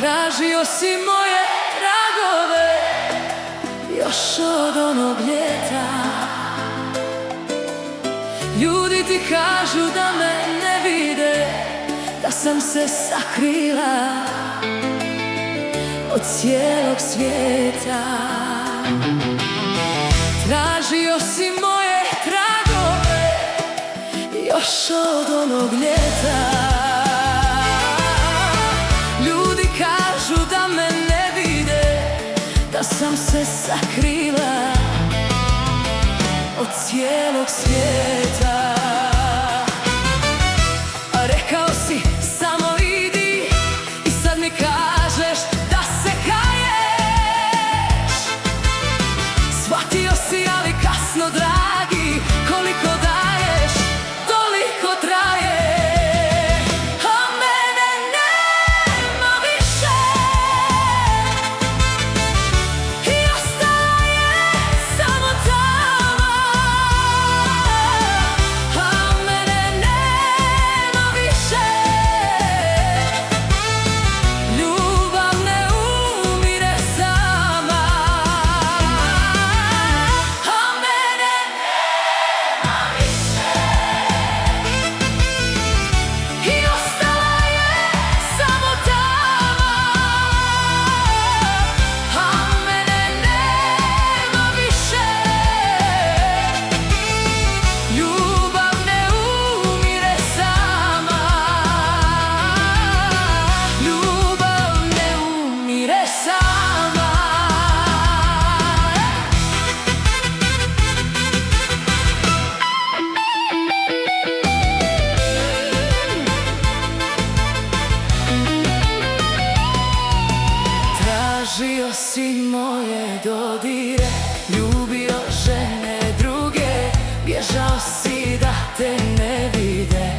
Tražio si moje tragove još od onog ljeta. Ljudi ti kažu da me ne vide, da sam se sakrila od cijelog svijeta. Tražio si moje tragove još od onog ljeta. Da sam se sakrila od cijelog svijeta. A rekao si samo idi i sad mi kažeš da se kaješ. Shvatio si, ali kasno dragi, koliko daješ toliko traje. Tražio si moje dodire, ljubio žene druge, bježao si da te ne vide,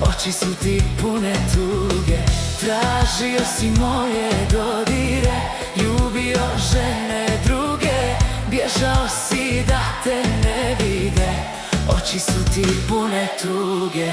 oči su ti pune tuge. Tražio si moje dodire, ljubio žene druge, bježao si da te ne vide, oči su ti pune tuge.